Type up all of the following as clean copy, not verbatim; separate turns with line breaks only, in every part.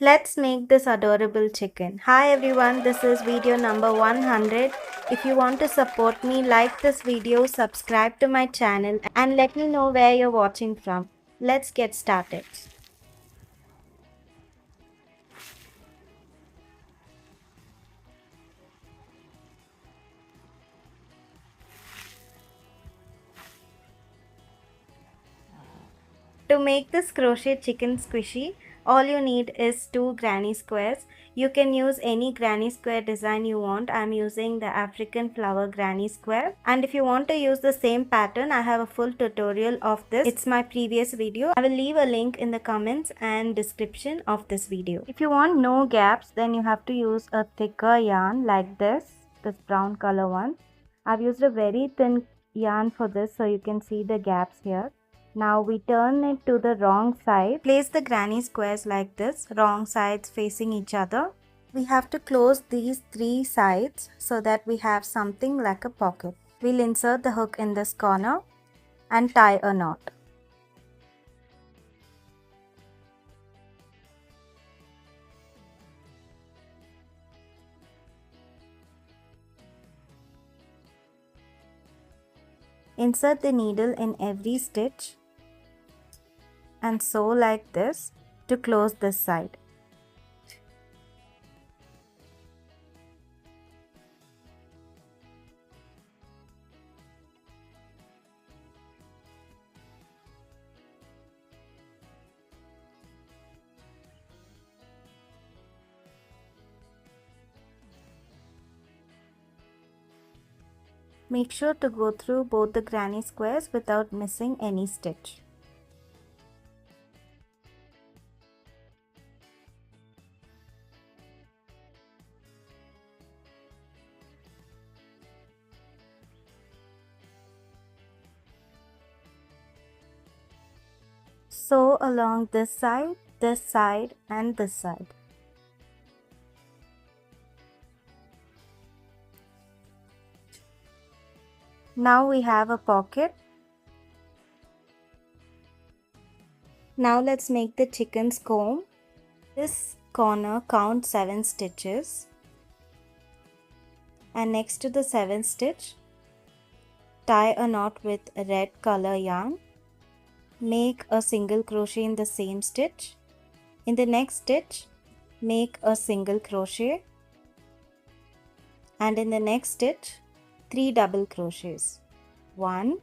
Let's make this adorable chicken. Hi everyone, this is video number 100. If you want to support me, like this video, subscribe to my channel and let me know where you're watching from. Let's get started. To make this crochet chicken squishy, all you need is 2 granny squares. You can use any granny square design you want. I'm using the African flower granny square. And if you want to use the same pattern, I have a full tutorial of this. It's my previous video. I will leave a link in the comments and description of this video. If you want no gaps, then you have to use a thicker yarn like this brown color one. I've used a very thin yarn for this so you can see the gaps here. Now we turn it to the wrong side. Place the granny squares like this, wrong sides facing each other. We have to close these 3 sides so that we have something like a pocket. We'll insert the hook in this corner and tie a knot. Insert the needle in every stitch and sew like this to close this side. Make sure to go through both the granny squares without missing any stitch. Sew along this side and this side. Now we have a pocket. Now let's make the chicken's comb. This corner count 7 stitches. And next to the 7th stitch, tie a knot with red color yarn. Make a single crochet in the same stitch. In the next stitch, make a single crochet. And in the next stitch, 3 double crochets. 1,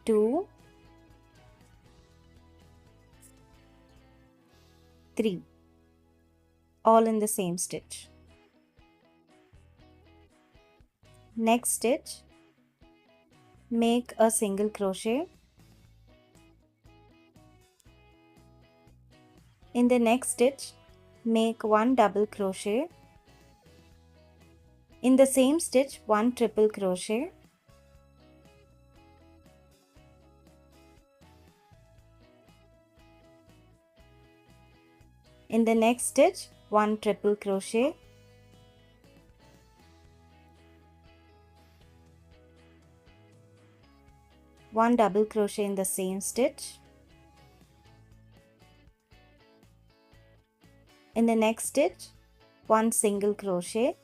2, 3. All in the same stitch. Next stitch, make a single crochet. In the next stitch, make 1 double crochet. In the same stitch, 1 triple crochet. In the next stitch, 1 triple crochet. One double crochet in the same stitch. In the next stitch, 1 single crochet.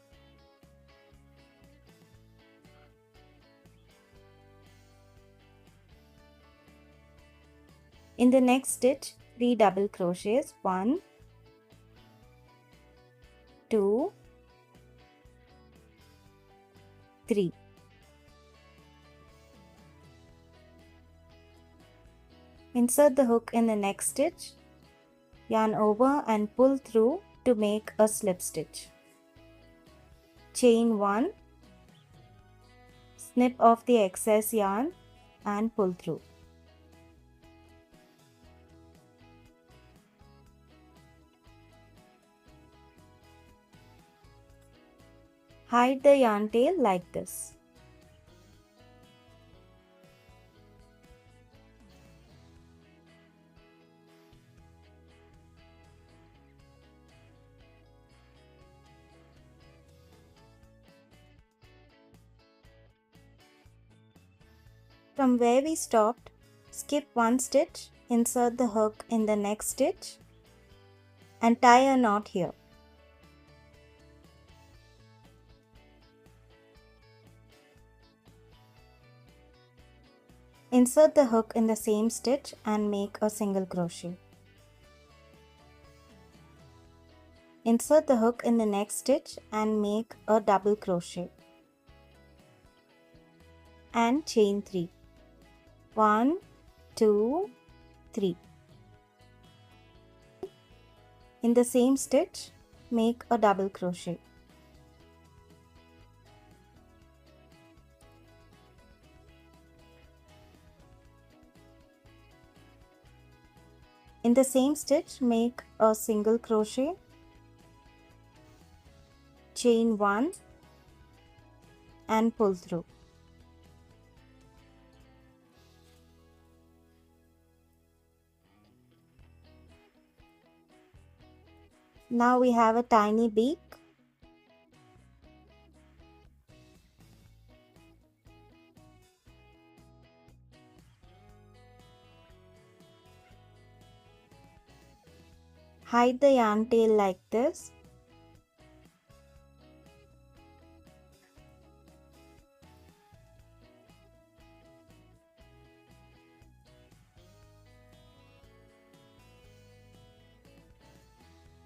In the next stitch, 3 double crochets. 1, 2, 3. Insert the hook in the next stitch, yarn over and pull through to make a slip stitch. Chain 1, snip off the excess yarn and pull through. Hide the yarn tail like this. From where we stopped, skip 1 stitch insert the hook in the next stitch and tie a knot here. Insert the hook in the same stitch and make a single crochet. Insert the hook in the next stitch and make a double crochet and chain 3. 1, 2, 3. In the same stitch, make a double crochet. In the same stitch, make a single crochet, chain 1 and pull through. Now we have a tiny beak. Hide the yarn tail like this.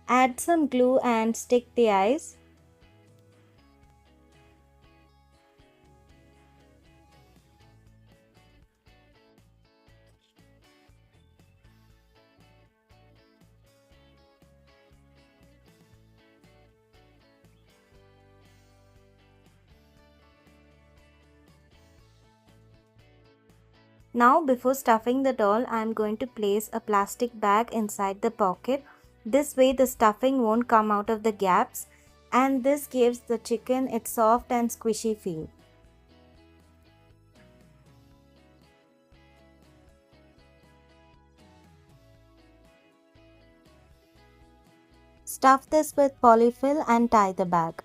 Add some glue and stick the eyes. Now before stuffing the doll, I am going to place a plastic bag inside the pocket. This way the stuffing won't come out of the gaps, and this gives the chicken its soft and squishy feel. Stuff this with polyfill and tie the bag.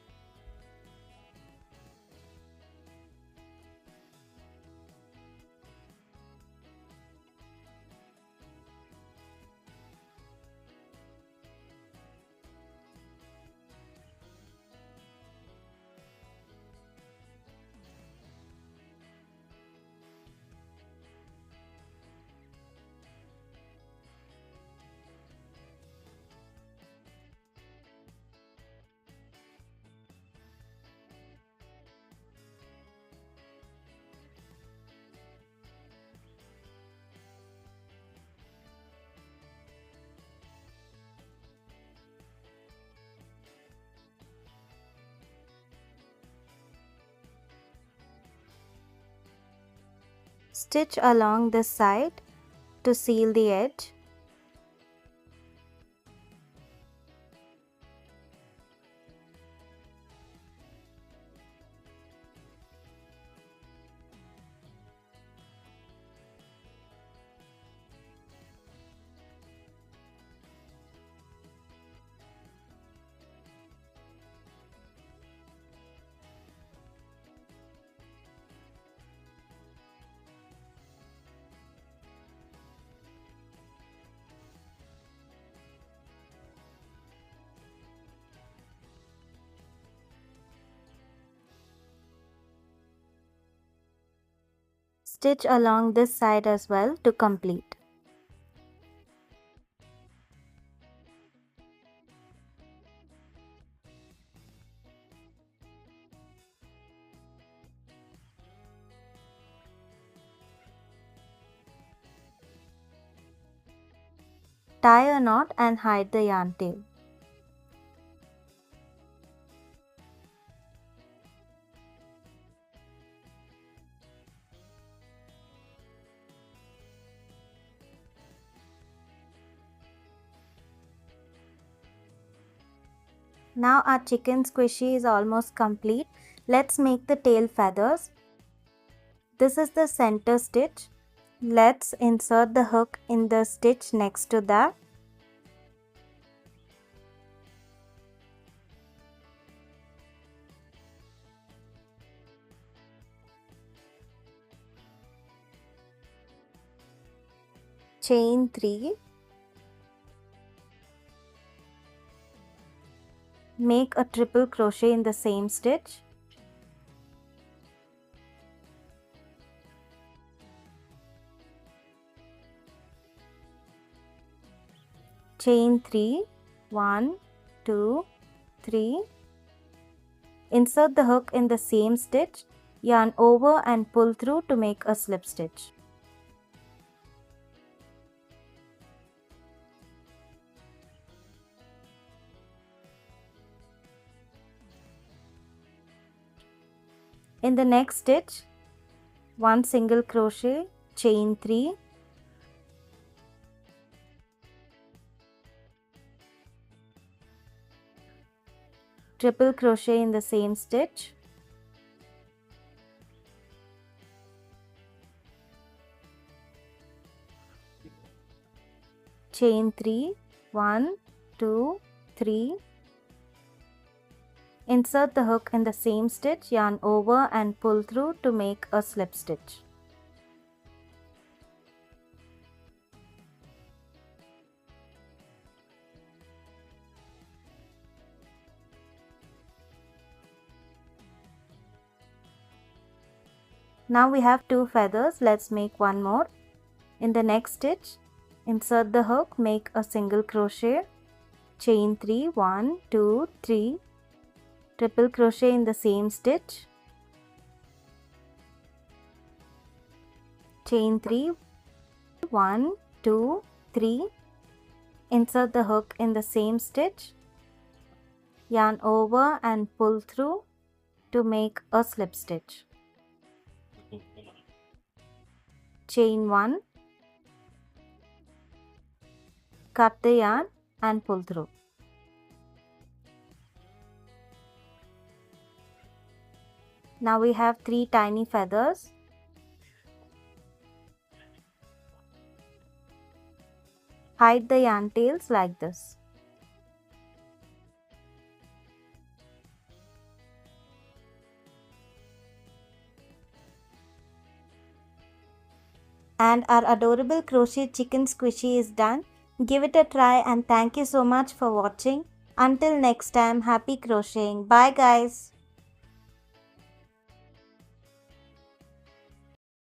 Stitch along this side to seal the edge. Stitch along this side as well to complete. Tie a knot and hide the yarn tail. Now our chicken squishy is almost complete. Let's make the tail feathers. This is the center stitch. Let's insert the hook in the stitch next to that. chain 3, make a triple crochet in the same stitch, chain 3, 1, 2, 3, insert the hook in the same stitch, yarn over and pull through to make a slip stitch. In the next stitch, 1 single crochet, chain 3, triple crochet in the same stitch, chain 3, 1, 2, 3, insert the hook in the same stitch, yarn over and pull through to make a slip stitch. Now we have 2 feathers, let's make one more. In the next stitch, insert the hook, make a single crochet, chain 3, 1, 2, 3, triple crochet in the same stitch, chain 3, 1, 2, 3, insert the hook in the same stitch, yarn over and pull through to make a slip stitch. Chain 1, cut the yarn and pull through. Now we have 3 tiny feathers. Hide the yarn tails like this. And our adorable crochet chicken squishy is done. Give it a try and thank you so much for watching. Until next time, happy crocheting. Bye guys.